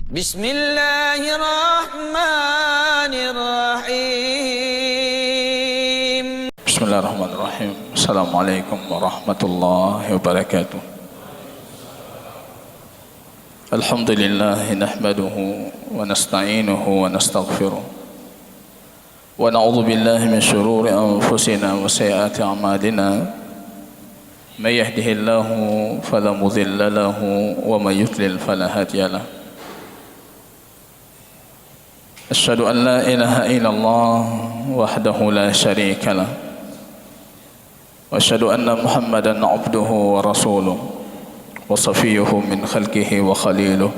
Bismillahirrahmanirrahim. Bismillahirrahmanirrahim. Assalamualaikum warahmatullahi wabarakatuh. Alhamdulillah nahmaduhu wa nasta'inuhu wa nastaghfiruh. Wa na'udzu billahi min shururi anfusina wa sayyiati a'malina. May yahdihillahu fala mudilla lahu wa may yudlil fala hadiya lahu. Asyhadu an la ilaha illallah wahdahu la syarika lah. Wa asyhadu anna Muhammadan abduhu wa rasuluh wa safiyuhu min khalqihi wa khaliluh.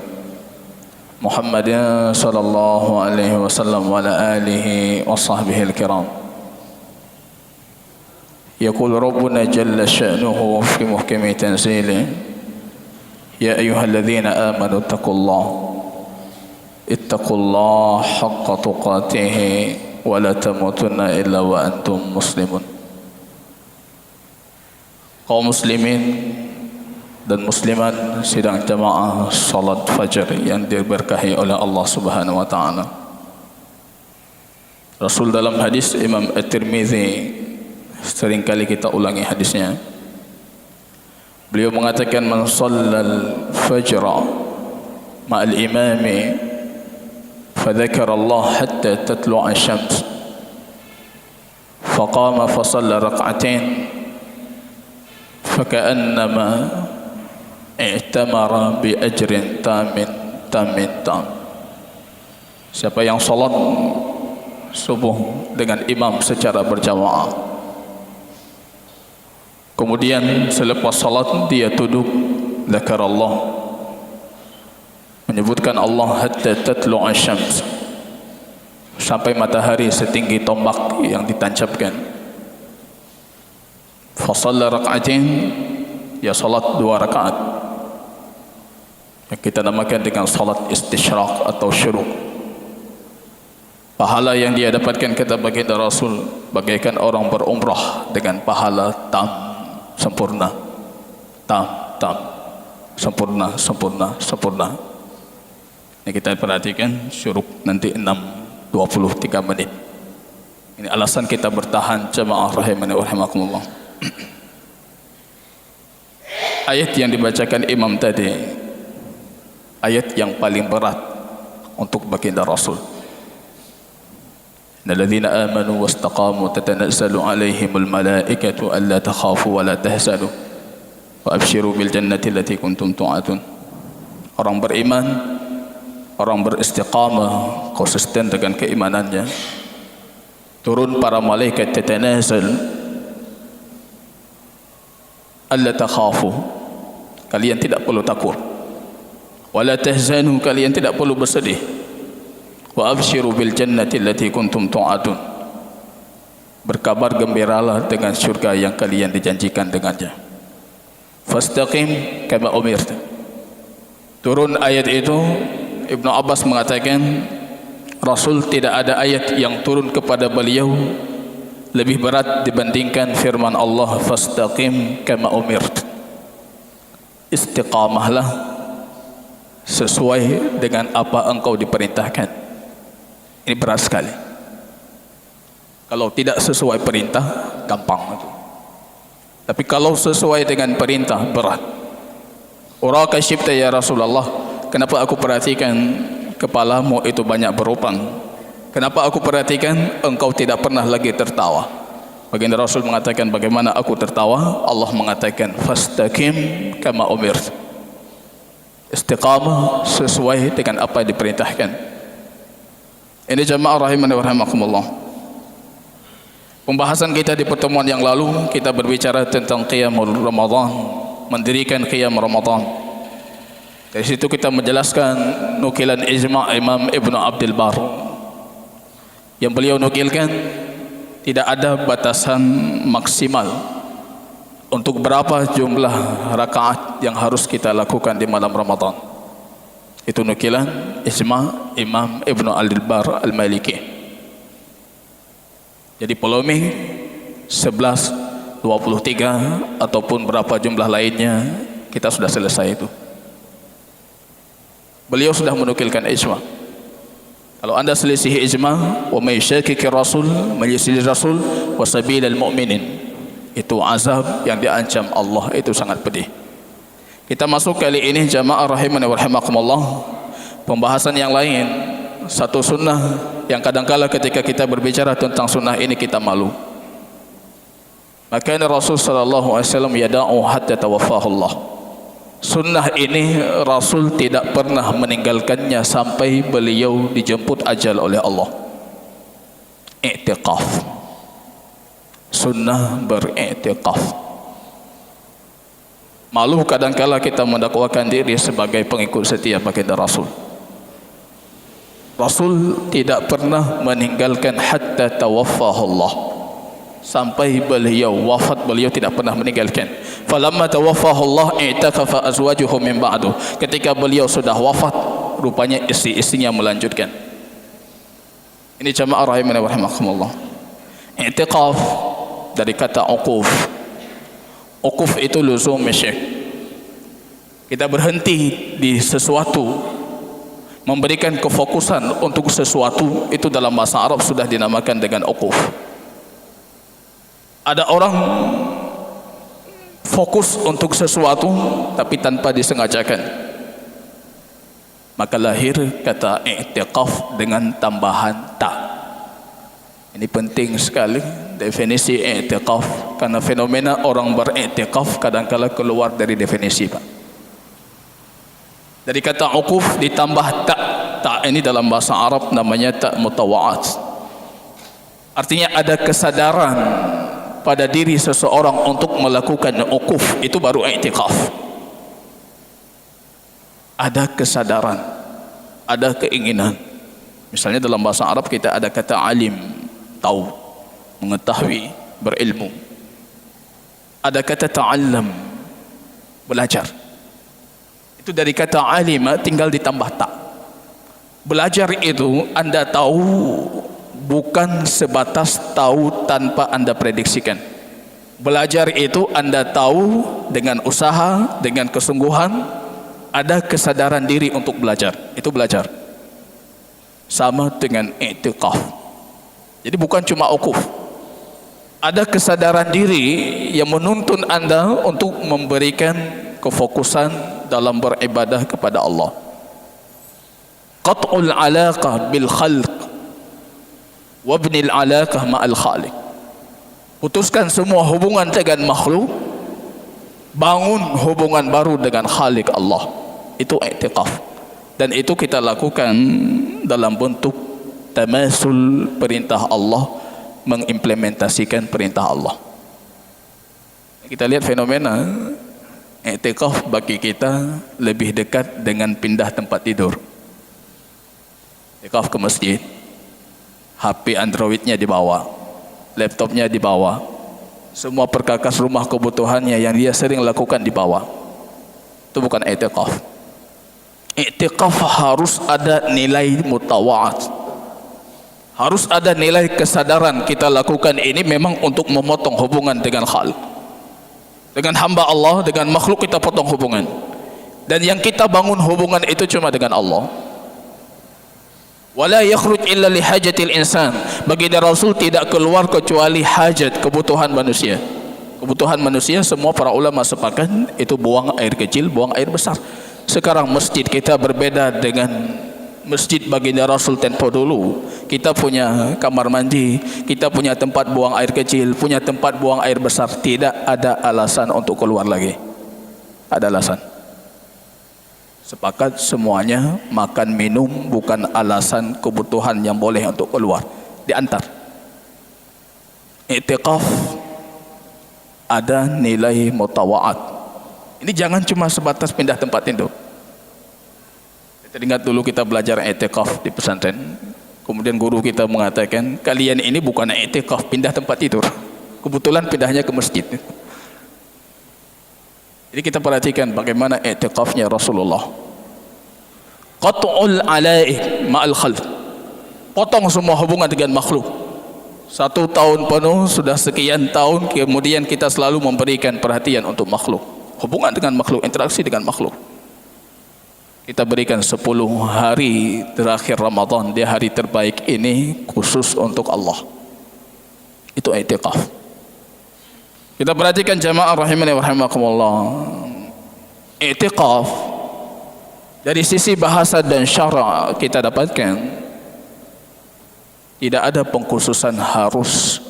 Muhammadin sallallahu alaihi wasallam wa ala alihi wa sahbihi al-kiram. Yaqul Rabbuna jalla sya'nuhu fi muhkami tanzilih. Ya ayyuhalladzina amanu taqullaha ittaqullaha haqqa tuqatih wa la tamutunna illa wa antum muslimun. Kaum muslimin dan muslimat sidang jamaah salat fajar yang diberkahi oleh Allah Subhanahu wa taala. Rasul dalam hadis Imam At-Tirmizi, seringkali kita ulangi hadisnya. Beliau mengatakan man shallal fajra ma'al imami فذكر الله حتى تطلع الشمس فقام فصلى ركعتين فكأنما اعتمر بأجر تام. Siapa yang salat subuh dengan imam secara berjamaah, kemudian selepas salat dia duduk dzakar Allah, menyebutkan Allah hatta tatlu' asy-syams, sampai matahari setinggi tombak yang ditancapkan. Fa shalla rak'atain, ya salat 2 rakaat yang kita namakan dengan salat istisyraq atau syuruk. Pahala yang dia dapatkan kata baginda Rasul bagaikan orang berumrah dengan pahala tam, sempurna, tam, sempurna. Ini kita perhatikan syuruk nanti 6:23 menit. Ini alasan kita bertahan jamaah rahimani wa rahimakumullah. Ayat yang dibacakan imam tadi ayat yang paling berat untuk baginda Rasul. Alladzina amanu wastaqamu tatanazzalu alaihimul malaikatu alla takhafu wa la tahzanu wa abshiru bil jannati allati kuntum tu'adun. Orang beriman, orang beristiqamah, konsisten dengan keimanannya, turun para malaikat tatanazal alla takhafu, kalian tidak perlu takut, wala tahzanu, kalian tidak perlu bersedih, wa abshiru bil jannati allati kuntum tu'adun, berkabar gembiralah dengan syurga yang kalian dijanjikan dengannya. Fastaqim kama umirta. Turun ayat itu, Ibnu Abbas mengatakan Rasul tidak ada ayat yang turun kepada beliau lebih berat dibandingkan firman Allah fastaqim kama umirt. Istiqamahlah sesuai dengan apa engkau diperintahkan. Ini berat sekali. Kalau tidak sesuai perintah gampang itu. Tapi kalau sesuai dengan perintah berat. Uraka syibta ya Rasulullah, kenapa aku perhatikan kepalamu itu banyak berlubang? Kenapa aku perhatikan engkau tidak pernah lagi tertawa? Baginda Rasul mengatakan, bagaimana aku tertawa? Allah mengatakan fastaqim kama umirt. Istiqamah sesuai dengan apa yang diperintahkan. Ini jamaah rahimani wa rahimakumullah. Pembahasan kita di pertemuan yang lalu kita berbicara tentang qiyamul Ramadan, mendirikan qiyam Ramadan. Dari situ kita menjelaskan nukilan ijma' Imam Ibnu Abdul Bar yang beliau nukilkan tidak ada batasan maksimal untuk berapa jumlah rakaat yang harus kita lakukan di malam Ramadan. Itu nukilan ijma' Imam Ibnu Abdul Bar Al-Maliki. Jadi polemik 11, 23 ataupun berapa jumlah lainnya kita sudah selesai itu. Beliau sudah menukilkan ijma. Kalau anda selisih ijma, wa may yushaqiqir rasul, menyelisih rasul, wa sabilal mu'minin, itu azab yang diancam Allah, itu sangat pedih. Kita masuk kali ini jamaah rahimani wa rahimakumullah, pembahasan yang lain, satu sunnah yang kadangkala ketika kita berbicara tentang sunnah ini kita malu. Maka Rasul sallallahu alaihi wasallam yada'u hatta tawaffahu Allah. Sunnah ini Rasul tidak pernah meninggalkannya sampai beliau dijemput ajal oleh Allah. I'tiqaf, sunnah beriktikaf. Malu kadangkala kita mendakwakan diri sebagai pengikut setia baginda Rasul. Rasul tidak pernah meninggalkan hatta tawaffahu Allah, sampai beliau wafat beliau tidak pernah meninggalkan. Falamma tawaffahu Allah i'takafa azwajuhu min ba'du. Ketika beliau sudah wafat, rupanya istri-istrinya melanjutkan. Ini jamaah rahimani wa rahimakumullah. I'tikaf dari kata uquf. Uquf itu luzum syai'. Kita berhenti di sesuatu, memberikan kefokusan untuk sesuatu, itu dalam bahasa Arab sudah dinamakan dengan uquf. Ada orang fokus untuk sesuatu tapi tanpa disengajakan, maka lahir kata i'tikaf dengan tambahan ta. Ini penting sekali definisi i'tikaf, karena fenomena orang beriktikaf kadangkala keluar dari definisi, Pak. Dari kata uquf ditambah ta. Ta ini dalam bahasa Arab namanya ta mutawa'at. Artinya ada kesadaran pada diri seseorang untuk melakukan uquf, itu baru i'tikaf. Ada kesadaran, ada keinginan. Misalnya dalam bahasa Arab kita ada kata alim, tahu, mengetahui, berilmu. Ada kata ta'allam, belajar. Itu dari kata alima tinggal ditambah tak. Belajar itu anda tahu bukan sebatas tahu tanpa anda prediksikan. Belajar itu anda tahu dengan usaha, dengan kesungguhan, ada kesadaran diri untuk belajar. Itu belajar. Sama dengan i'tikaf. Jadi bukan cuma uquf. Ada kesadaran diri yang menuntun anda untuk memberikan kefokusan dalam beribadah kepada Allah. Qat'ul alaqah bil khalq wabnil alaqah ma'al khaliq. Putuskan semua hubungan dengan makhluk, bangun hubungan baru dengan Khalik Allah. Itu i'tikaf. Dan itu kita lakukan dalam bentuk tamasul perintah Allah, mengimplementasikan perintah Allah. Kita lihat fenomena i'tikaf bagi kita lebih dekat dengan pindah tempat tidur. I'tikaf ke masjid, HP Androidnya dibawa, laptopnya dibawa, semua perkakas rumah kebutuhannya yang dia sering lakukan dibawa. Itu bukan i'tikaf. I'tikaf harus ada nilai mutawa'at, harus ada nilai kesadaran kita lakukan ini memang untuk memotong hubungan dengan Khalik, dengan hamba Allah, dengan makhluk kita potong hubungan. Dan yang kita bangun hubungan itu cuma dengan Allah. Wala yakhruj illa li hajatil insan. Baginda Rasul tidak keluar kecuali hajat, kebutuhan manusia. Kebutuhan manusia semua para ulama sepakat itu buang air kecil, buang air besar. Sekarang masjid kita berbeda dengan masjid baginda Rasul tempo dulu. Kita punya kamar mandi, kita punya tempat buang air kecil, punya tempat buang air besar. Tidak ada alasan untuk keluar lagi. Ada alasan. Sepakat semuanya makan minum bukan alasan kebutuhan yang boleh untuk keluar. Diantar. I'tikaf ada nilai mutawa'at. Ini jangan cuma sebatas pindah tempat tidur. Kita ingat dulu kita belajar i'tikaf di pesantren. Kemudian guru kita mengatakan, kalian ini bukan i'tikaf, pindah tempat tidur. Kebetulan pindahnya ke masjid. Jadi kita perhatikan bagaimana i'tikafnya Rasulullah. Qat'ul ala'i ma'al khalq. Potong semua hubungan dengan makhluk. 1 tahun penuh, sudah sekian tahun kemudian kita selalu memberikan perhatian untuk makhluk. Hubungan dengan makhluk, interaksi dengan makhluk. kita berikan 10 hari terakhir Ramadan di hari terbaik ini khusus untuk Allah. Itu i'tikaf. Kita perhatikan jamaah rahimani wa rahimakumullah. I'tikaf dari sisi bahasa dan syara kita dapatkan tidak ada pengkhususan harus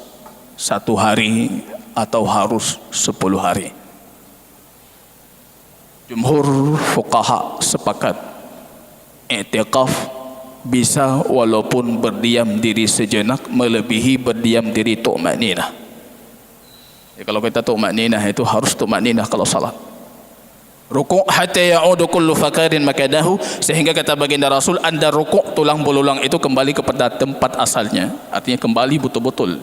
1 hari atau harus 10 hari. Jumhur fuqaha sepakat i'tikaf bisa walaupun berdiam diri sejenak melebihi berdiam diri tu'maninah. Ya, kalau kita tu'maninah itu harus tu'maninah kalau salat. Ruku' hatta ya'udu kullu fakarin makadahu, sehingga kata baginda Rasul, anda ruku' tulang belulang itu kembali kepada tempat asalnya, artinya kembali betul-betul.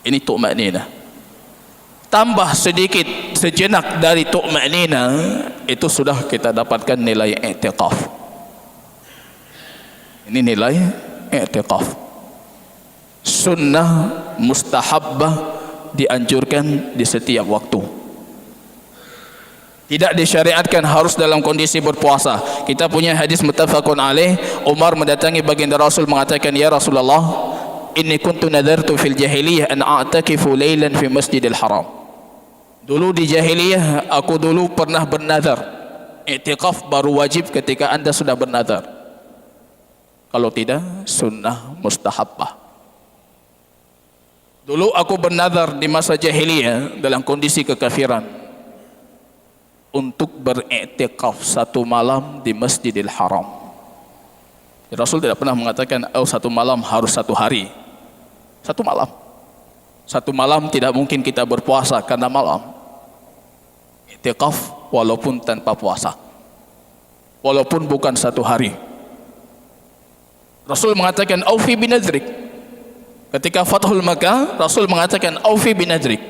Ini tu'maninah. Tambah sedikit sejenak dari tu'maninah, itu sudah kita dapatkan nilai i'tikaf. Ini nilai i'tikaf. Sunnah mustahabbah dianjurkan di setiap waktu. Tidak disyariatkan harus dalam kondisi berpuasa. Kita punya hadis muttafaqun alaih. Umar mendatangi baginda Rasul mengatakan, ya Rasulullah, inni kuntu nadartu fil jahiliyah an a'takifu laylan fi masjidil haram. Dulu di jahiliyah aku dulu pernah bernazar. I'tikaf baru wajib ketika anda sudah bernazar. Kalau tidak, sunnah mustahabbah. Dulu aku bernazar di masa jahiliyah dalam kondisi kekafiran untuk beriktikaf 1 malam di Masjidil Haram. Rasul tidak pernah mengatakan, oh 1 malam harus 1 hari. 1 malam. 1 malam tidak mungkin kita berpuasa karena malam. Iktikaf walaupun tanpa puasa. Walaupun bukan 1 hari. Rasul mengatakan, aufi binadrik. Ketika Fathul Makkah, Rasul mengatakan, aufi binadrik.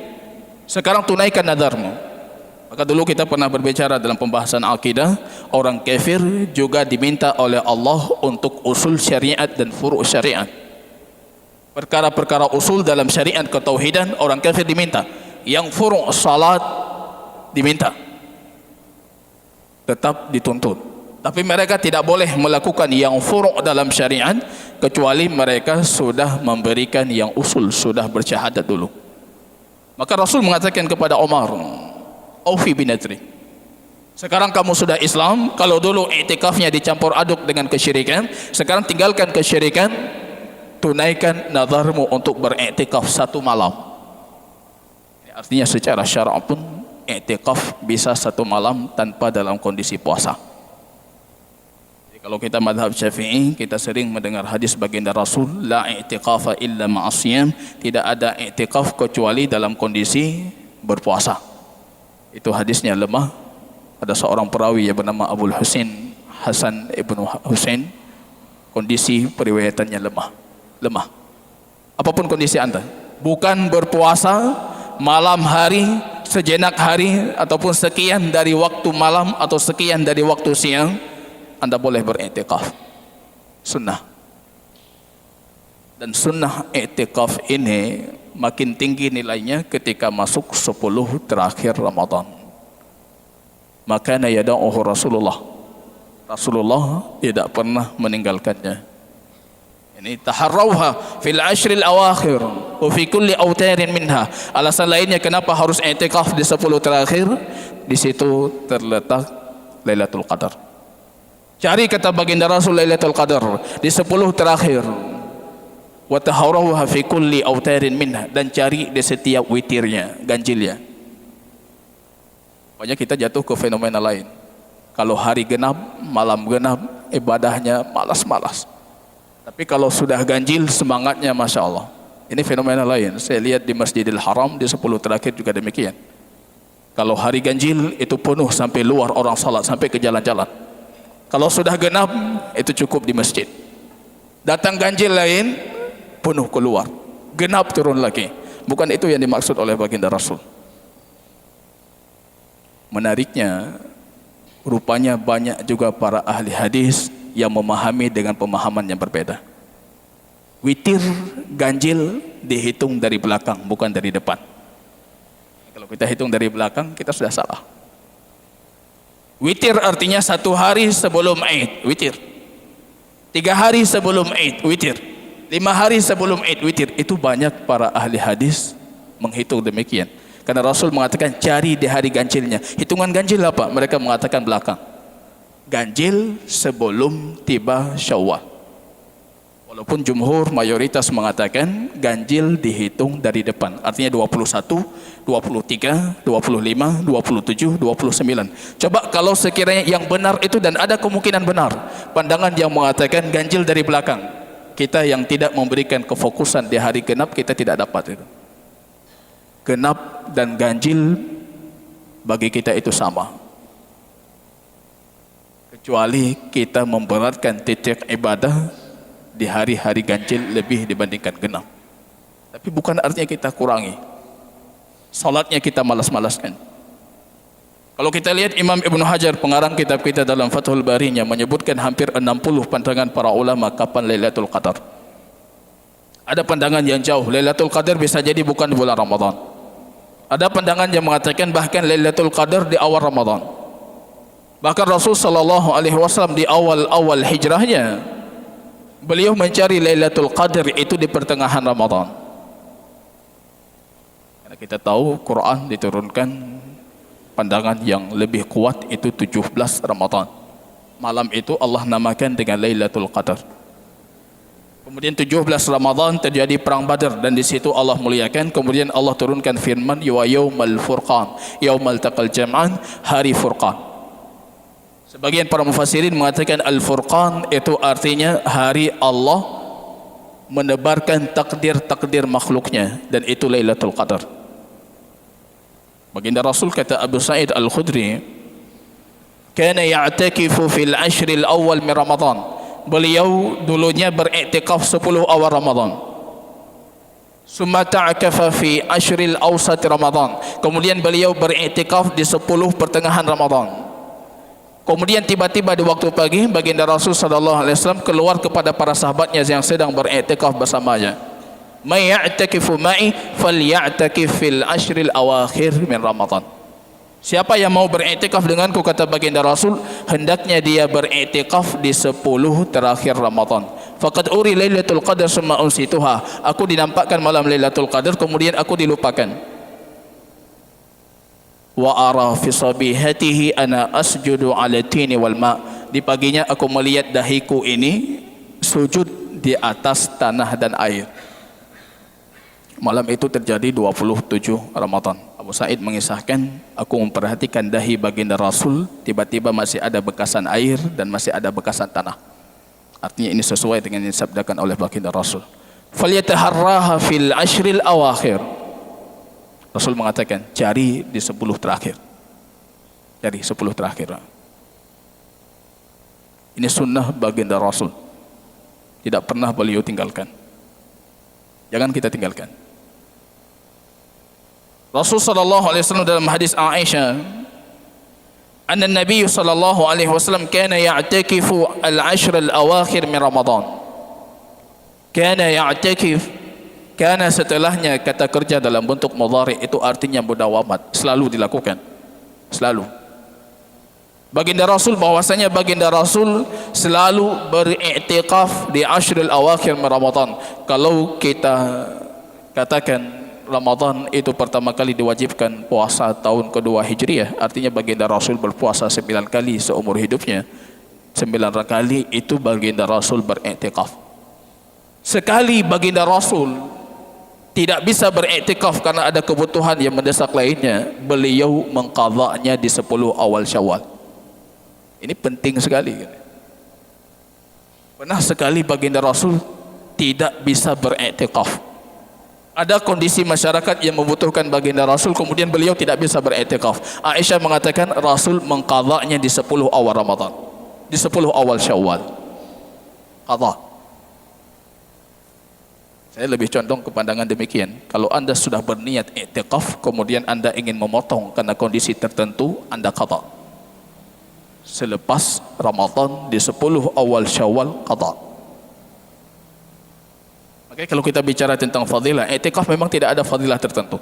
Sekarang tunaikan nadarmu. Maka dulu kita pernah berbicara dalam pembahasan akidah, orang kafir juga diminta oleh Allah untuk usul syariat dan furu' syariat. Perkara-perkara usul dalam syariat ketauhidan, orang kafir diminta. Yang furu' salat diminta. Tetap dituntut. Tapi mereka tidak boleh melakukan yang furu' dalam syariat kecuali mereka sudah memberikan yang usul, sudah bersyahadat dulu. Maka Rasul mengatakan kepada Umar, aufi binadri. Sekarang kamu sudah Islam, kalau dulu i'tikafnya dicampur aduk dengan kesyirikan, sekarang tinggalkan kesyirikan, tunaikan nazarmu untuk beriktikaf 1 malam. Artinya secara syara' pun i'tikaf bisa 1 malam tanpa dalam kondisi puasa. Jadi kalau kita mazhab Syafi'i, kita sering mendengar hadis baginda Rasul, la i'tikafa illa ma'asiyam, tidak ada i'tikaf kecuali dalam kondisi berpuasa. Itu hadisnya lemah. Ada seorang perawi yang bernama Abul Husain, Hasan ibnu Husain, kondisi periwayatannya lemah. Apapun kondisi anda, bukan berpuasa malam hari, sejenak hari, ataupun sekian dari waktu malam atau sekian dari waktu siang, anda boleh beriktikaf. Sunnah. Dan sunnah iktikaf ini makin tinggi nilainya ketika masuk 10 terakhir Ramadan. Maka yada'uhu Rasulullah. Rasulullah tidak pernah meninggalkannya. Ini taharrauha fil ashril awakhir wa fi kulli autarin minha. Alasan lainnya kenapa harus i'tikaf di 10 terakhir, di situ terletak Lailatul Qadar. Cari kata baginda Rasul Lailatul Qadar di 10 terakhir. Wa taharrauha fi kulli autarin minha, dan cari di setiap witirnya, ganjilnya. Pokoknya kita jatuh ke fenomena lain. Kalau hari genap, malam genap, ibadahnya malas-malas. Tapi kalau sudah ganjil, semangatnya Masya Allah. Ini fenomena lain. Saya lihat di Masjidil Haram di 10 terakhir juga demikian. Kalau hari ganjil itu penuh sampai luar orang salat, sampai ke jalan-jalan. Kalau sudah genap, itu cukup di masjid. Datang ganjil lain, penuh keluar. Genap turun lagi. Bukan itu yang dimaksud oleh baginda Rasul. Menariknya, rupanya banyak juga para ahli hadis yang memahami dengan pemahaman yang berbeda. Witir, ganjil dihitung dari belakang, bukan dari depan. Kalau kita hitung dari belakang, kita sudah salah. Witir artinya 1 hari sebelum Aid, witir. 3 hari sebelum Aid, witir. 5 hari sebelum Aid, witir. Itu banyak para ahli hadis menghitung demikian. Karena Rasul mengatakan cari di hari ganjilnya. Hitungan ganjil apa? Mereka mengatakan belakang. Ganjil sebelum tiba Syawal. Walaupun jumhur mayoritas mengatakan ganjil dihitung dari depan. Artinya 21, 23, 25, 27, 29. Coba kalau sekiranya yang benar itu, dan ada kemungkinan benar, pandangan yang mengatakan ganjil dari belakang. Kita yang tidak memberikan kefokusan di hari genap, kita tidak dapat itu. Genap dan ganjil bagi kita itu sama. Kecuali kita memberatkan titik ibadah di hari-hari ganjil lebih dibandingkan genap. Tapi bukan artinya kita kurangi. Salatnya kita malas-malaskan. Kalau kita lihat Imam Ibn Hajar, pengarang kitab kita dalam Fathul Barinya, menyebutkan hampir 60 pandangan para ulama kapan Lailatul Qadar. Ada pandangan yang jauh, Lailatul Qadar bisa jadi bukan di bulan Ramadan. Ada pandangan yang mengatakan bahkan Lailatul Qadar di awal Ramadan. Bahkan Rasul sallallahu alaihi wasallam di awal-awal hijrahnya, beliau mencari Lailatul Qadar itu di pertengahan Ramadan. Karena kita tahu Quran diturunkan, pandangan yang lebih kuat itu 17 Ramadan. Malam itu Allah namakan dengan Lailatul Qadar. Kemudian 17 Ramadan terjadi perang Badar, dan di situ Allah muliakan. Kemudian Allah turunkan firman wa yaumal furqan, yaumal taqal jam'an, hari furqan. Sebagian para mufassirin mengatakan Al-Furqan itu artinya hari Allah menebarkan takdir-takdir makhluknya, dan itu Lailatul Qadar. Baginda Rasul kata Abu Sa'id Al-Khudri, kana ya'takifu fil ashril awal min Ramadan. Beliau dulunya beriktikaf 10 awal Ramadan. Summa ta'akafa fi ashril awsat Ramadan. Kemudian beliau beriktikaf di 10 pertengahan Ramadan. Kemudian tiba-tiba di waktu pagi, baginda Rasul sallallahu alaihi wasallam keluar kepada para sahabatnya yang sedang beriktikaf bersamanya. May ya'takifu ma'i falya'takif fil ashril awakhir min Ramadan. Siapa yang mau beriktikaf denganku, kata baginda Rasul, hendaknya dia beriktikaf di 10 terakhir Ramadan. Faqad uri Lailatul Qadar summa unsituha. Aku dinampakkan malam Lailatul Qadar, kemudian aku dilupakan. Wa ara fi sabihatihi ana asjudu ala tini wal ma. Di paginya aku melihat dahiku ini sujud di atas tanah dan air. Malam itu terjadi 27 Ramadan. Abu Sa'id mengisahkan, aku memperhatikan dahi baginda Rasul, tiba-tiba masih ada bekasan air dan masih ada bekasan tanah. Artinya ini sesuai dengan yang disabdakan oleh baginda Rasul. Falyataharraha fil ashril awakhir. Rasul mengatakan cari di 10 terakhir. Cari 10 terakhir. Ini sunnah baginda Rasul. Tidak pernah beliau tinggalkan. Jangan kita tinggalkan. Rasul sallallahu alaihi wasallam dalam hadis Aisyah, anna Nabi sallallahu alaihi wasallam kana ya'takifu al-ashr al-awakhir min Ramadan. Kana ya'takif. Karena setelahnya kata kerja dalam bentuk mudhari itu artinya mudawamat, selalu dilakukan, selalu. Baginda Rasul, bahwasanya baginda Rasul selalu beriktikaf di ashrul awakhir Ramadan. Kalau kita katakan Ramadan itu pertama kali diwajibkan puasa tahun kedua Hijriah, artinya baginda Rasul berpuasa 9 kali seumur hidupnya. 9 kali itu baginda Rasul beriktikaf. Sekali baginda Rasul tidak bisa beriktikaf karena ada kebutuhan yang mendesak lainnya, beliau mengqadha'nya di 10 awal Syawal. Ini penting sekali. Pernah sekali baginda Rasul tidak bisa beriktikaf. Ada kondisi masyarakat yang membutuhkan baginda Rasul, kemudian beliau tidak bisa beriktikaf. Aisyah mengatakan Rasul mengqadha'nya di 10 awal Ramadan, di 10 awal Syawal. Qadha'. Saya lebih condong ke pandangan demikian. Kalau anda sudah berniat i'tikaf, kemudian anda ingin memotong karena kondisi tertentu, anda qadha. Selepas Ramadan di 10 awal Syawal qadha. Oke, kalau kita bicara tentang fadilah, i'tikaf memang tidak ada fadilah tertentu.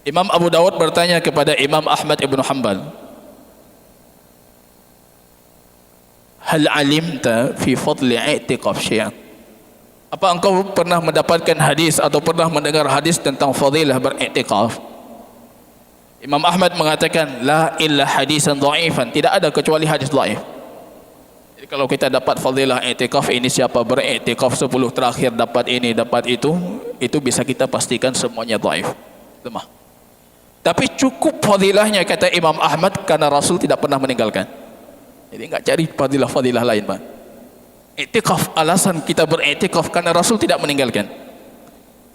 Imam Abu Dawud bertanya kepada Imam Ahmad ibn Hanbal, hal alimta fi fadli i'tikaf syai'an? Apa engkau pernah mendapatkan hadis atau pernah mendengar hadis tentang fadilah beriktikaf? Imam Ahmad mengatakan la illa hadisan dhaifan, tidak ada kecuali hadis dhaif. Jadi kalau kita dapat fadilah i'tikaf, ini siapa beriktikaf 10 terakhir dapat ini dapat itu bisa kita pastikan semuanya dhaif, lemah. Tapi cukup fadilahnya kata Imam Ahmad karena Rasul tidak pernah meninggalkan. Jadi enggak cari fadilah-fadilah lain, Pak. Iktikaf, alasan kita beriktikaf karena Rasul tidak meninggalkan.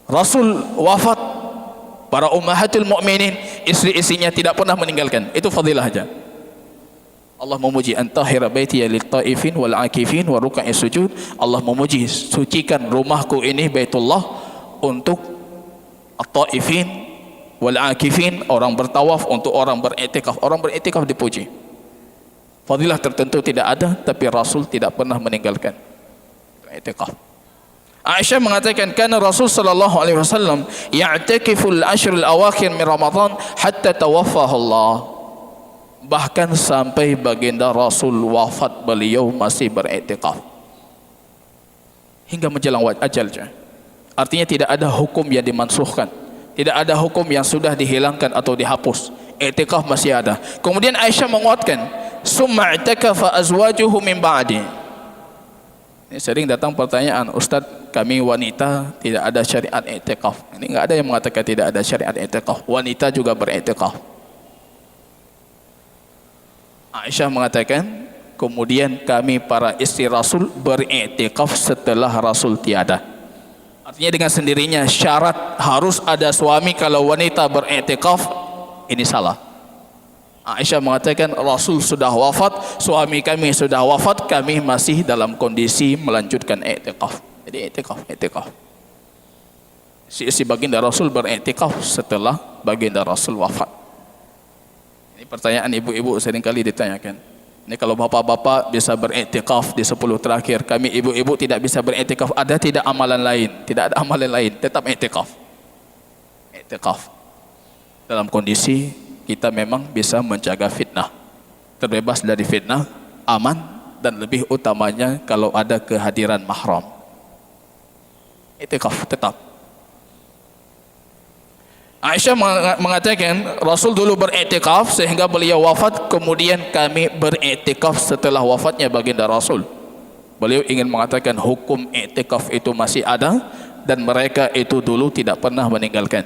Rasul wafat, para ummahatul mukminin, istri-istrinya tidak pernah meninggalkan. Itu fadilah aja. Allah memuji antahira baitiya lit-taifin wal akifin wa ruk'is sujud. Allah memuji, sucikan rumahku ini Baitullah untuk at-taifin wal akifin, orang bertawaf, untuk orang beriktikaf. Orang beriktikaf dipuji. Fadilah tertentu tidak ada, tapi Rasul tidak pernah meninggalkan i'tikaf. Aisyah mengatakan kana Rasul sallallahu alaihi wasallam ya'takifu al-ashr al-awakhir min Ramadan hatta tawaffahu Allah. Bahkan sampai baginda Rasul wafat, beliau masih beriktikaf hingga menjelang ajalnya. Artinya tidak ada hukum yang dimansuhkan, tidak ada hukum yang sudah dihilangkan atau dihapus. I'tikaf masih ada. Kemudian Aisyah menguatkan, summa i'takafa azwajuhu min ba'di. Ini sering datang pertanyaan, Ustaz, kami wanita tidak ada syariat i'tikaf. Ini enggak ada yang mengatakan tidak ada syariat i'tikaf. Wanita juga beriktikaf. Aisyah mengatakan, kemudian kami para istri Rasul beriktikaf setelah Rasul tiada. Artinya dengan sendirinya syarat harus ada suami kalau wanita beriktikaf, ini salah. Aisyah mengatakan Rasul sudah wafat, suami kami sudah wafat, kami masih dalam kondisi melanjutkan i'tikaf. Jadi i'tikaf. Si baginda Rasul beriktikaf setelah baginda Rasul wafat. Ini pertanyaan ibu-ibu seringkali ditanyakan. Ini kalau bapak-bapak bisa beriktikaf di 10 terakhir, kami ibu-ibu tidak bisa beriktikaf, ada tidak amalan lain? Tidak ada amalan lain, tetap i'tikaf. I'tikaf. Dalam kondisi kita memang bisa menjaga fitnah, terbebas dari fitnah, aman, dan lebih utamanya kalau ada kehadiran mahram. I'tikaf tetap. Aisyah mengatakan Rasul dulu beriktikaf sehingga beliau wafat, kemudian kami beriktikaf setelah wafatnya baginda Rasul. Beliau ingin mengatakan hukum i'tikaf itu masih ada dan mereka itu dulu tidak pernah meninggalkan.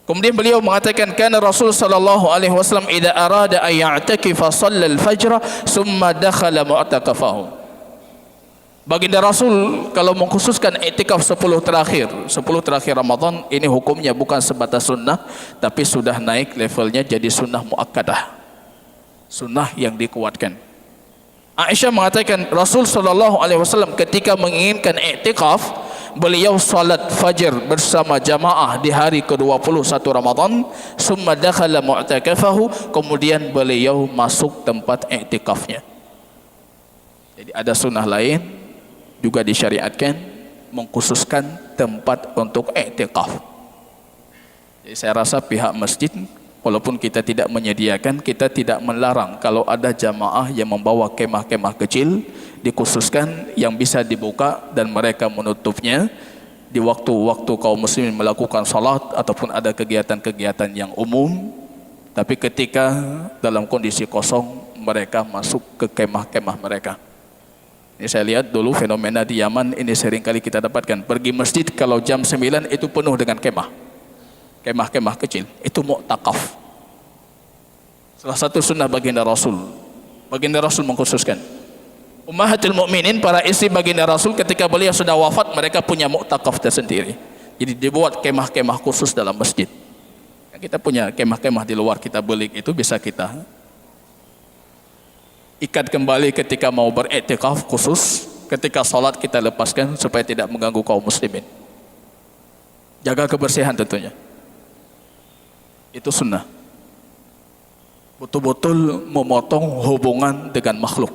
Kemudian beliau mengatakan kana Rasul sallallahu alaihi wasallam idza arada ay ya'takifa shalla al-fajr thumma dakhala mu'takafahu. Baginda Rasul kalau mengkhususkan i'tikaf 10 terakhir Ramadan, ini hukumnya bukan sebatas sunnah, tapi sudah naik levelnya jadi sunnah muakkadah, sunnah yang dikuatkan. Aisyah mengatakan Rasul sallallahu alaihi wasallam ketika menginginkan i'tikaf, beliau salat fajar bersama jamaah di hari ke-21 Ramadan, summa dakhala mu'takafahu, kemudian beliau masuk tempat i'tikafnya. Jadi ada sunnah lain juga disyariatkan mengkhususkan tempat untuk i'tikaf. Jadi saya rasa pihak masjid walaupun kita tidak menyediakan, kita tidak melarang kalau ada jamaah yang membawa kemah-kemah kecil dikhususkan yang bisa dibuka dan mereka menutupnya di waktu-waktu kaum muslimin melakukan salat ataupun ada kegiatan-kegiatan yang umum. Tapi ketika dalam kondisi kosong, mereka masuk ke kemah-kemah mereka. Ini saya lihat dulu fenomena di Yaman, ini seringkali kita dapatkan. Pergi masjid kalau jam 9 itu penuh dengan kemah. Kemah-kemah kecil, itu mu'takaf. Salah satu sunnah baginda Rasul. Baginda Rasul mengkhususkan. Ummahatul mukminin, para istri baginda Rasul ketika beliau sudah wafat, mereka punya mu'takaf tersendiri. Jadi dibuat kemah-kemah khusus dalam masjid. Kita punya kemah-kemah di luar, kita beli itu bisa kita ikat kembali ketika mau beriktikaf khusus, ketika salat kita lepaskan supaya tidak mengganggu kaum muslimin. Jaga kebersihan tentunya. Itu sunnah. Betul-betul memotong hubungan dengan makhluk.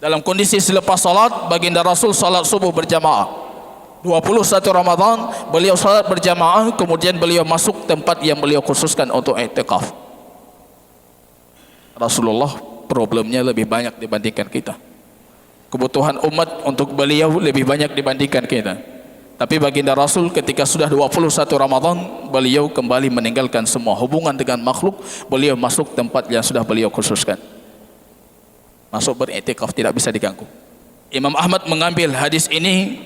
Dalam kondisi selepas salat, baginda Rasul salat subuh berjamaah. 21 Ramadan beliau salat berjamaah, kemudian beliau masuk tempat yang beliau khususkan untuk i'tikaf. Rasulullah problemnya lebih banyak dibandingkan kita. Kebutuhan umat untuk beliau lebih banyak dibandingkan kita. Tapi baginda Rasul ketika sudah 21 Ramadan, beliau kembali meninggalkan semua hubungan dengan makhluk. Beliau masuk tempat yang sudah beliau khususkan. Masuk beriktikaf, tidak bisa diganggu. Imam Ahmad mengambil hadis ini,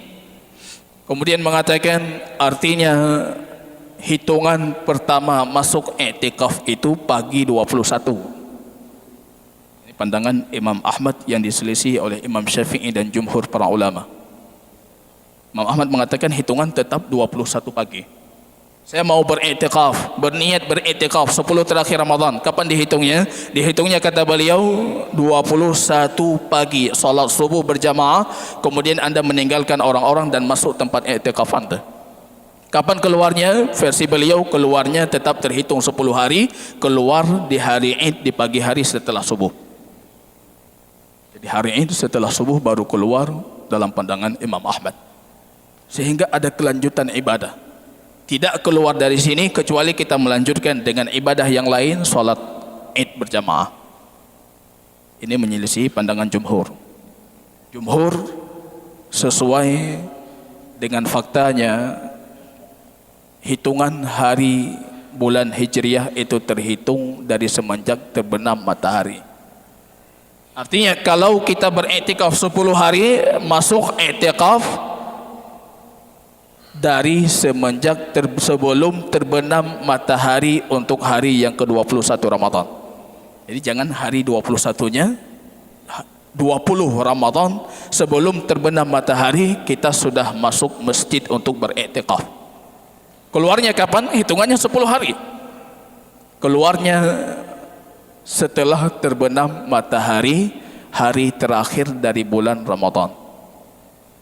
kemudian mengatakan artinya hitungan pertama masuk iktikaf itu pagi 21. Pandangan Imam Ahmad yang diselisih oleh Imam Syafi'i dan jumhur para ulama. Imam Ahmad mengatakan hitungan tetap 21 pagi. Saya mau beriktikaf, berniat beriktikaf 10 terakhir Ramadan. Kapan dihitungnya? Dihitungnya kata beliau 21 pagi, salat subuh berjamaah, kemudian anda meninggalkan orang-orang dan masuk tempat iktikaf anda. Kapan keluarnya? Versi beliau keluarnya tetap terhitung 10 hari, keluar di hari Id di pagi hari setelah subuh. Di hari itu setelah subuh baru keluar dalam pandangan Imam Ahmad. Sehingga ada kelanjutan ibadah. Tidak keluar dari sini kecuali kita melanjutkan dengan ibadah yang lain, salat Id berjamaah. Ini menyelisih pandangan jumhur. Jumhur sesuai dengan faktanya, hitungan hari bulan Hijriah itu terhitung dari semenjak terbenam matahari. Artinya kalau kita beriktikaf 10 hari, masuk iktikaf dari semenjak sebelum terbenam matahari untuk hari yang ke-21 Ramadan. Jadi jangan hari 21-nya, 20 Ramadan sebelum terbenam matahari kita sudah masuk masjid untuk beriktikaf. Keluarnya kapan? Hitungannya 10 hari. Keluarnya setelah terbenam matahari hari terakhir dari bulan Ramadan.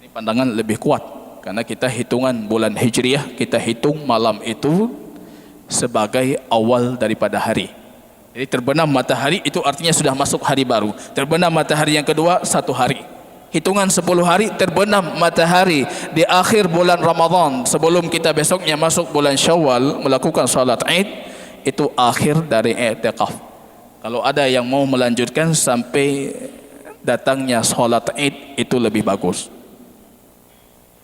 Ini pandangan lebih kuat karena kita hitungan bulan Hijriah, kita hitung malam itu sebagai awal daripada hari. Jadi terbenam matahari itu artinya sudah masuk hari baru. Terbenam matahari yang kedua 1 hari. Hitungan 10 hari terbenam matahari di akhir bulan Ramadan sebelum kita besoknya masuk bulan Syawal melakukan salat Id, itu akhir dari i'tikaf. Kalau ada yang mau melanjutkan sampai datangnya sholat Id, itu lebih bagus.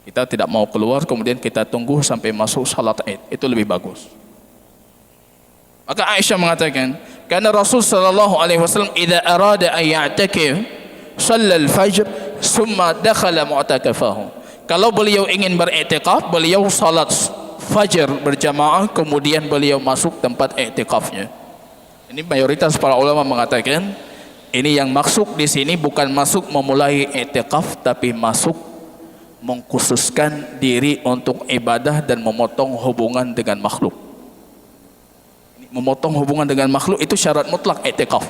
Kita tidak mau keluar kemudian kita tunggu sampai masuk sholat Id, itu lebih bagus. Maka Aisyah mengatakan, karena Rasul sallallahu alaihi wasallam idza arada an ya'takif shalla al-fajr summa dakhala mu'takafahu. Kalau beliau ingin beriktikaf, beliau salat fajar berjamaah kemudian beliau masuk tempat iktikafnya. Ini mayoritas para ulama mengatakan ini yang maksud di sini bukan masuk memulai i'tikaf, tapi masuk mengkhususkan diri untuk ibadah dan memotong hubungan dengan makhluk. Memotong hubungan dengan makhluk itu syarat mutlak i'tikaf.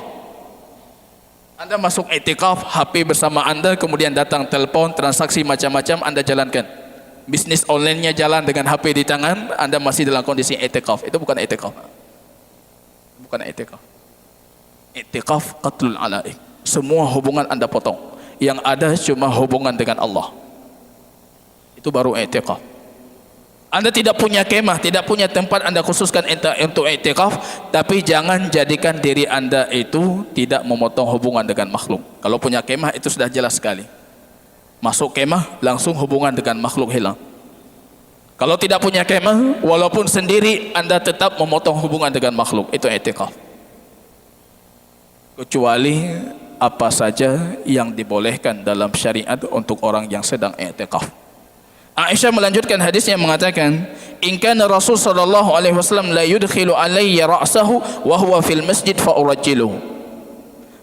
Anda masuk i'tikaf, HP bersama Anda, kemudian datang telepon, transaksi macam-macam Anda jalankan. Bisnis online-nya jalan dengan HP di tangan, Anda masih dalam kondisi i'tikaf. Itu bukan i'tikaf. Bukan i'tikaf. I'tikaf qatlul alaik. Semua hubungan Anda potong. Yang ada cuma hubungan dengan Allah. Itu baru i'tikaf. Anda tidak punya kemah, tidak punya tempat Anda khususkan untuk i'tikaf, tapi jangan jadikan diri Anda itu tidak memotong hubungan dengan makhluk. Kalau punya kemah itu sudah jelas sekali. Masuk kemah langsung hubungan dengan makhluk hilang. Kalau tidak punya kemah, walaupun sendiri Anda tetap memotong hubungan dengan makhluk. Itu i'tikaf. Kecuali apa saja yang dibolehkan dalam syariat untuk orang yang sedang i'tikaf. Aisyah melanjutkan hadisnya mengatakan, "In kana Rasul sallallahu alaihi wasallam la yudkhilu alayya ra'sahu wa huwa fil masjid fa urajjiluhu."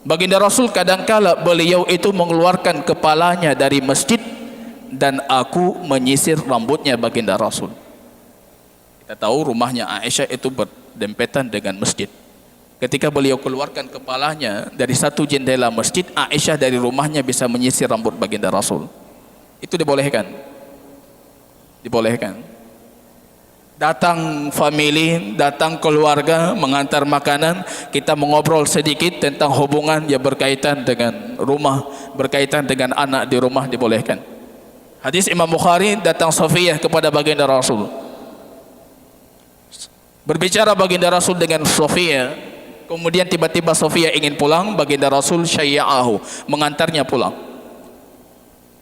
Baginda Rasul kadangkala beliau itu mengeluarkan kepalanya dari masjid dan aku menyisir rambutnya baginda Rasul. Kita tahu rumahnya Aisyah itu berdempetan dengan masjid. Ketika beliau keluarkan kepalanya dari satu jendela masjid, Aisyah dari rumahnya bisa menyisir rambut baginda Rasul. Itu dibolehkan. Dibolehkan. Datang family, datang keluarga, mengantar makanan, kita mengobrol sedikit tentang hubungan yang berkaitan dengan rumah, berkaitan dengan anak di rumah, dibolehkan. Hadis Imam Bukhari, datang Safiyah kepada baginda Rasul. Berbicara baginda Rasul dengan Safiyah, Kemudian tiba-tiba Sofia ingin pulang, baginda Rasul syayya'ahu, mengantarnya pulang.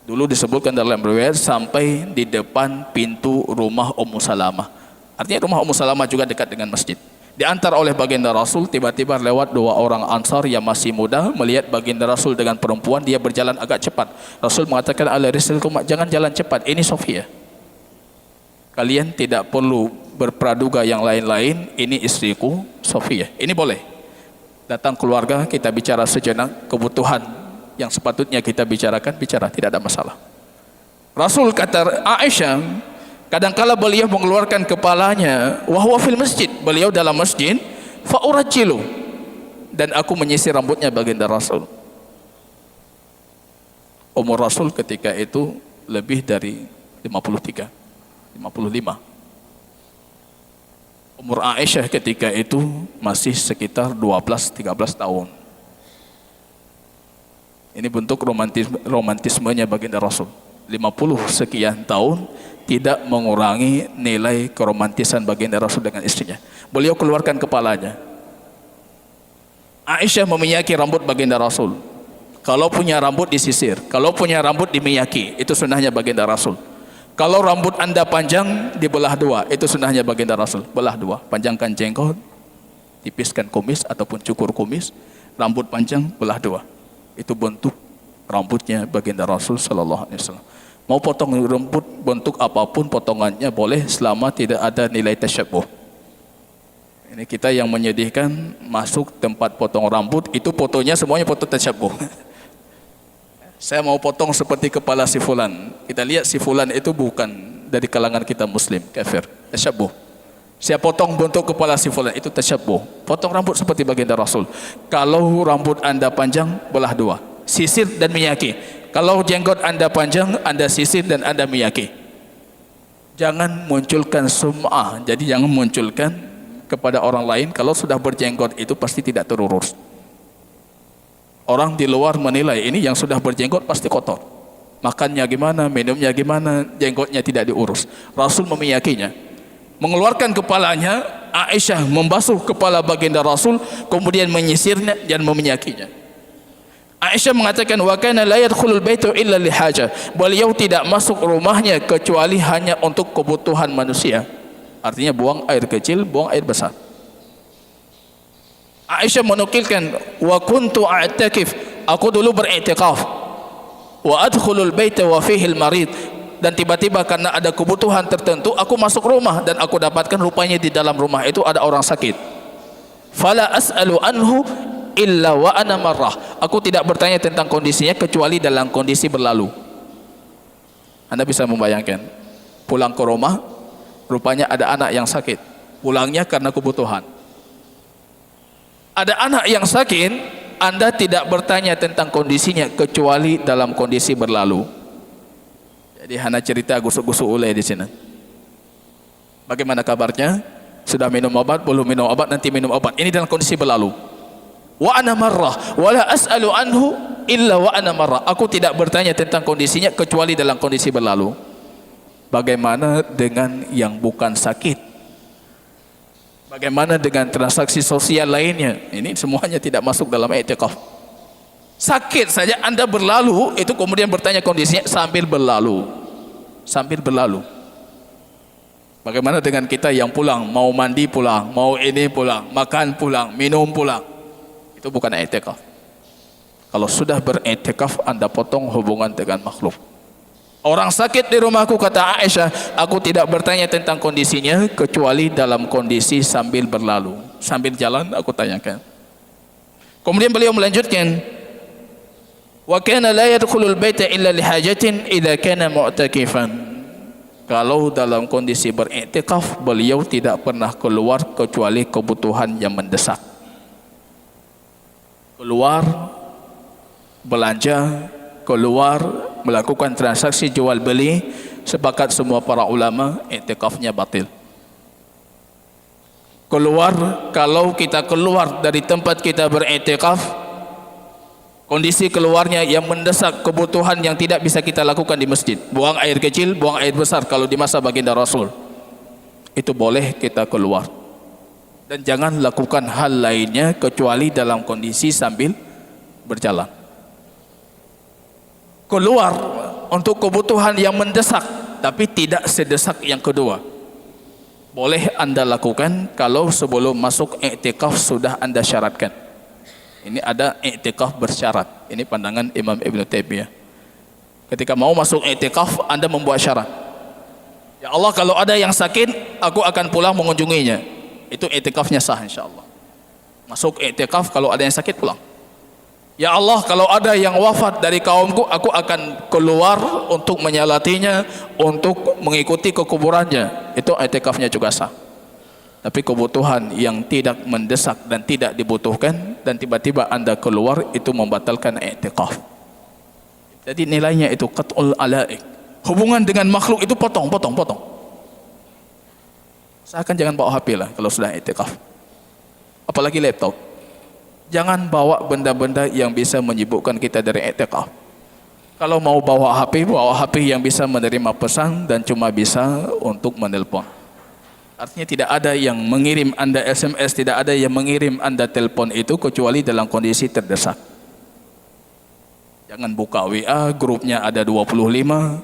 Dulu disebutkan dalam riwayat sampai di depan pintu rumah Ummu Salamah. Artinya rumah Ummu Salamah juga dekat dengan masjid. Diantar oleh baginda Rasul, tiba-tiba lewat dua orang Ansar yang masih muda, melihat baginda Rasul dengan perempuan, dia berjalan agak cepat. Rasul mengatakan, ala rizqilkum, jangan jalan cepat, ini Sofia. Kalian tidak perlu berpraduga yang lain-lain, ini istriku Sofia. Ini boleh. Datang keluarga, kita bicara sejenak, kebutuhan yang sepatutnya kita bicarakan, bicara, tidak ada masalah. Rasul kata Aisyah, kadangkala beliau mengeluarkan kepalanya, wahwa fil masjid, beliau dalam masjid, fa'urajilu, dan aku menyisir rambutnya baginda Rasul. Umur Rasul ketika itu lebih dari 53, 55. Umur Aisyah ketika itu masih sekitar 12-13 tahun. Ini bentuk romantismenya baginda Rasul. 50 sekian tahun tidak mengurangi nilai keromantisan baginda Rasul dengan istrinya. Beliau keluarkan kepalanya. Aisyah meminyaki rambut baginda Rasul. Kalau punya rambut disisir, kalau punya rambut diminyaki, itu sunnahnya baginda Rasul. Kalau rambut anda panjang, dibelah dua, itu sunnahnya baginda Rasul. Belah dua, panjangkan jenggot, tipiskan kumis ataupun cukur kumis, rambut panjang, belah dua. Itu bentuk rambutnya baginda Rasul sallallahu alaihi wasallam. Mau potong rambut bentuk apapun potongannya boleh selama tidak ada nilai tasyabuh. Ini kita yang menyedihkan, masuk tempat potong rambut, itu fotonya semuanya foto tasyabuh. Saya mau potong seperti kepala si fulan. Kita lihat si fulan itu bukan dari kalangan kita muslim, kafir, tasyabuh. Saya potong bentuk kepala si fulan, itu tasyabuh. Potong rambut seperti baginda Rasul. Kalau rambut anda panjang, belah dua, sisir dan minyaki. Kalau jenggot anda panjang, anda sisir dan anda minyaki. Jangan munculkan sum'ah, jadi jangan munculkan kepada orang lain kalau sudah berjenggot itu pasti tidak terurus. Orang di luar menilai ini yang sudah berjenggot pasti kotor. Makannya gimana, minumnya gimana, jenggotnya tidak diurus. Rasul memiyakinya. Mengeluarkan kepalanya, Aisyah membasuh kepala baginda Rasul, kemudian menyisirnya dan meminyakinya. Aisyah mengatakan, wa kana la yadkhulul baita illa li hajah. Beliau tidak masuk rumahnya kecuali hanya untuk kebutuhan manusia. Artinya buang air kecil, buang air besar. Aisyah menukilkan, wa kuntu a'takif, aku dulu beriktikaf, wa adkhulul baita wa fihi al-marid, dan tiba-tiba karena ada kebutuhan tertentu aku masuk rumah dan aku dapatkan rupanya di dalam rumah itu ada orang sakit. Fala as'alu anhu illa wa ana marrah, aku tidak bertanya tentang kondisinya kecuali dalam kondisi berlalu. Anda bisa membayangkan, pulang ke rumah rupanya ada anak yang sakit, pulangnya karena kebutuhan. Ada anak yang sakit, anda tidak bertanya tentang kondisinya kecuali dalam kondisi berlalu. Jadi hana cerita gusuk-gusuk ulai di sini. Bagaimana kabarnya? Sudah minum obat? Belum minum obat? Nanti minum obat. Ini dalam kondisi berlalu. Wa ana marrah, wa la as'alu anhu illa wa ana marrah. Aku tidak bertanya tentang kondisinya kecuali dalam kondisi berlalu. Bagaimana dengan yang bukan sakit? Bagaimana dengan transaksi sosial lainnya? Ini semuanya tidak masuk dalam i'tikaf. Sakit saja anda berlalu, itu kemudian bertanya kondisinya sambil berlalu. Sambil berlalu. Bagaimana dengan kita yang pulang, mau mandi pulang, mau ini pulang, makan pulang, minum pulang. Itu bukan i'tikaf. Kalau sudah beriktikaf, anda potong hubungan dengan makhluk. Orang sakit di rumahku, kata Aisyah, aku tidak bertanya tentang kondisinya kecuali dalam kondisi sambil berlalu. Sambil jalan aku tanyakan. Kemudian beliau melanjutkan, wa kana la yadkhulul baita illa li hajatin idza kana mu'takifan. Kalau dalam kondisi beriktikaf, beliau tidak pernah keluar kecuali kebutuhan yang mendesak. Keluar belanja, keluar melakukan transaksi jual beli, sepakat semua para ulama i'tikafnya batil. Keluar, kalau kita keluar dari tempat kita beriktikaf, kondisi keluarnya yang mendesak kebutuhan yang tidak bisa kita lakukan di masjid, buang air kecil, buang air besar, kalau di masa baginda Rasul, itu boleh kita keluar. Dan jangan lakukan hal lainnya kecuali dalam kondisi sambil berjalan. Keluar untuk kebutuhan yang mendesak, tapi tidak sedesak yang kedua, boleh anda lakukan kalau sebelum masuk i'tikaf sudah anda syaratkan. Ini ada i'tikaf bersyarat. Ini pandangan Imam Ibn Taimiyah. Ketika mau masuk i'tikaf, anda membuat syarat. Ya Allah, kalau ada yang sakit, aku akan pulang mengunjunginya. Itu i'tikafnya sah insyaallah. Masuk i'tikaf kalau ada yang sakit pulang. Ya Allah, kalau ada yang wafat dari kaumku, aku akan keluar untuk menyalatinya, untuk mengikuti kekuburannya. Itu i'tikafnya juga sah. Tapi kebutuhan yang tidak mendesak dan tidak dibutuhkan dan tiba-tiba anda keluar, itu membatalkan i'tikaf. Jadi nilainya itu qat'ul alaik. Hubungan dengan makhluk itu potong. Usahakan jangan bawa HP lah kalau sudah i'tikaf. Apalagi laptop. Jangan bawa benda-benda yang bisa menyibukkan kita dari i'tikaf. Kalau mau bawa HP yang bisa menerima pesan dan cuma bisa untuk menelpon. Artinya tidak ada yang mengirim anda SMS, tidak ada yang mengirim anda telepon itu kecuali dalam kondisi terdesak. Jangan buka WA, grupnya ada 25.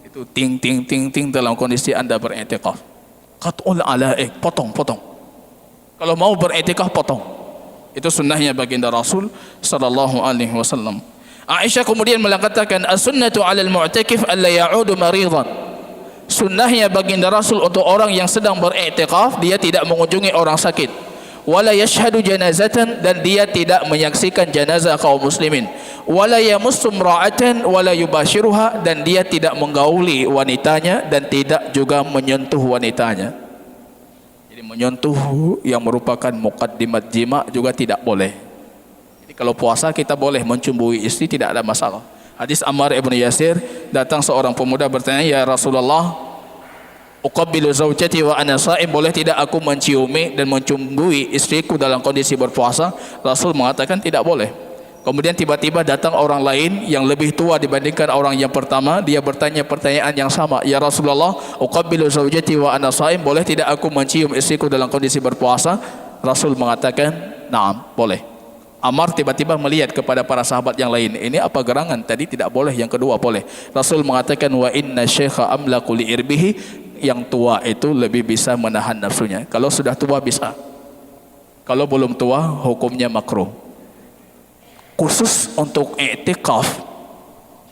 Itu ting dalam kondisi anda beriktikaf. Qat'ul alaik, potong. Kalau mau beriktikaf potong. Itu sunnahnya baginda Rasul sallallahu alaihi wasallam. Aisyah kemudian mengatakan as-sunnatu 'alal mu'takif alla ya'udu maridan. Sunnahnya baginda Rasul untuk orang yang sedang beriktikaf, dia tidak mengunjungi orang sakit. Wala yashhadu janazatan, dan dia tidak menyaksikan jenazah kaum muslimin. Wala yamussu imra'atan wala yubashiruha, dan dia tidak menggauli wanitanya dan tidak juga menyentuh wanitanya. Jadi menyentuh yang merupakan muqaddimat jima juga tidak boleh. Jadi kalau puasa kita boleh mencumbui istri, tidak ada masalah. Hadis Ammar ibn Yasir, datang seorang pemuda bertanya, ya Rasulullah, uqabbilu zawjati wa ana sha'im, boleh tidak aku menciumi dan mencumbui istriku dalam kondisi berpuasa? Rasul mengatakan tidak boleh. Kemudian tiba-tiba datang orang lain yang lebih tua dibandingkan orang yang pertama. Dia bertanya pertanyaan yang sama, ya Rasulullah, uqabbilu zawjati wa ana sha'im, boleh tidak aku mencium istriku dalam kondisi berpuasa? Rasul mengatakan na'am, boleh. Ammar tiba-tiba melihat kepada para sahabat yang lain, ini apa gerangan? Tadi tidak boleh, yang kedua boleh. Rasul mengatakan wa inna syekha amlaku li irbihi, yang tua itu lebih bisa menahan nafsunya. Kalau sudah tua bisa, kalau belum tua hukumnya makruh. Khusus untuk i'tikaf,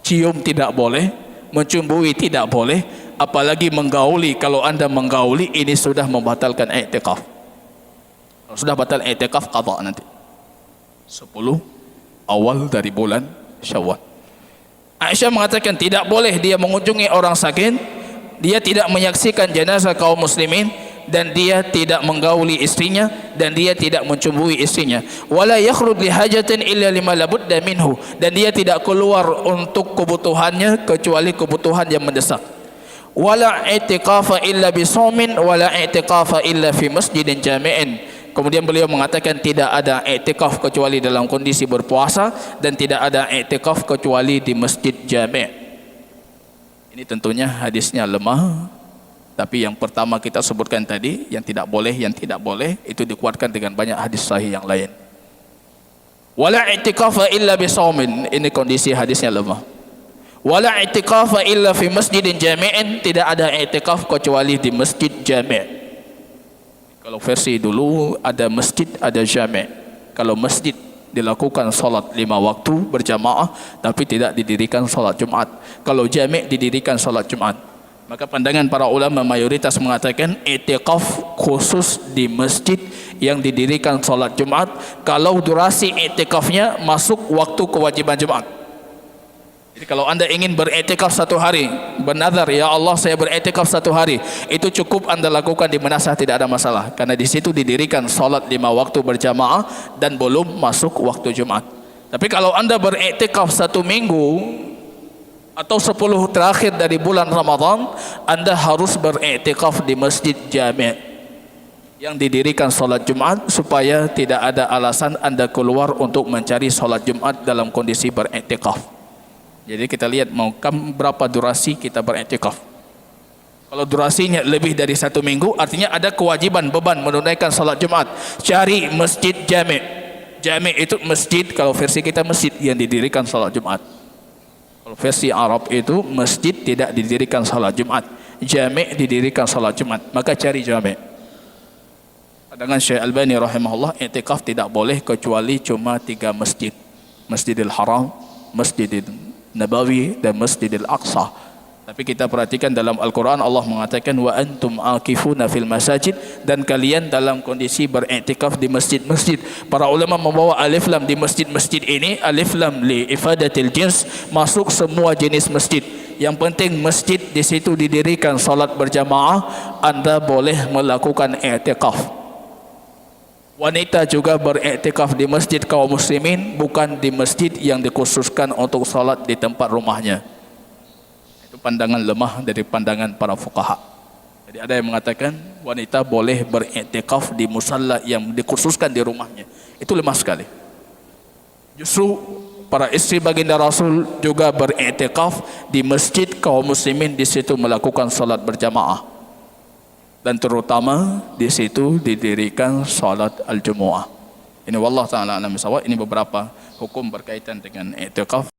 cium tidak boleh, mencumbui tidak boleh, apalagi menggauli. Kalau anda menggauli, ini sudah membatalkan i'tikaf. Kalau sudah batal i'tikaf, qadha nanti 10 awal dari bulan Syawal. Aisyah mengatakan tidak boleh dia mengunjungi orang sakit, dia tidak menyaksikan jenazah kaum muslimin, dan dia tidak menggauli istrinya, dan dia tidak mencumbui istrinya. Wala yakhruj li hajatin illa lima labudda minhu, dan dia tidak keluar untuk kebutuhannya kecuali kebutuhan yang mendesak. Wala i'tiqafa illa bisaumin wala i'tiqafa illa fi masjidin jami'in. Kemudian beliau mengatakan tidak ada i'tikaf kecuali dalam kondisi berpuasa, dan tidak ada i'tikaf kecuali di masjid jami'. Ini tentunya hadisnya lemah. Tapi yang pertama kita sebutkan tadi, yang tidak boleh itu dikuatkan dengan banyak hadis sahih yang lain. Wala i'tikafa illa bisaumin, ini kondisi hadisnya lemah. Wala i'tikafa illa fi masjidin jami'in, tidak ada i'tikaf kecuali di masjid jami'. Kalau versi dulu ada masjid, ada jami'. Kalau masjid dilakukan salat 5 waktu berjamaah, tapi tidak didirikan salat Jumat. Kalau jami' didirikan salat Jumat. Maka pandangan para ulama mayoritas mengatakan i'tikaf khusus di masjid yang didirikan salat Jumat kalau durasi i'tikafnya masuk waktu kewajiban Jumat. Jadi kalau anda ingin beriktikaf 1 hari, bernazar, ya Allah saya beriktikaf 1 hari, itu cukup anda lakukan di Manasah, tidak ada masalah, karena di situ didirikan salat 5 waktu berjamaah dan belum masuk waktu Jumat. Tapi kalau anda beriktikaf 1 minggu atau 10 terakhir dari bulan Ramadan, anda harus beriktikaf di masjid jami' yang didirikan salat Jumat, supaya tidak ada alasan anda keluar untuk mencari salat Jumat dalam kondisi beriktikaf. Jadi kita lihat mau berapa durasi kita beriktikaf. Kalau durasinya lebih dari 1 minggu, artinya ada kewajiban beban menunaikan salat Jumaat. Cari masjid jami'. Jami' itu masjid, kalau versi kita masjid yang didirikan salat Jumaat. Kalau versi Arab itu masjid tidak didirikan salat Jumaat. Jami' didirikan salat Jumaat. Maka cari jami'. Pandangan Syekh Albani rahimahullah, i'tikaf tidak boleh kecuali cuma 3 masjid. Masjidil Haram, Masjidil Nabawi dan Masjidil Aqsa. Tapi kita perhatikan dalam Al-Quran Allah mengatakan wa antum akifuna fil masajid, dan kalian dalam kondisi beriktikaf di masjid-masjid. Para ulama membawa alif lam di masjid-masjid ini, alif lam li ifadatil jins, masuk semua jenis masjid. Yang penting masjid di situ didirikan salat berjamaah, anda boleh melakukan iktikaf. Wanita juga beriktikaf di masjid kaum muslimin, bukan di masjid yang dikhususkan untuk salat di tempat rumahnya. Pandangan lemah dari pandangan para fuqaha. Jadi ada yang mengatakan wanita boleh beriktikaf di musalla yang dikhususkan di rumahnya. Itu lemah sekali. Justru para istri baginda Rasul juga beriktikaf di masjid kaum muslimin, di situ melakukan salat berjamaah. Dan terutama di situ didirikan salat al-Jumu'ah. Ini wallahu taala alam bisawab. Ini beberapa hukum berkaitan dengan iktikaf.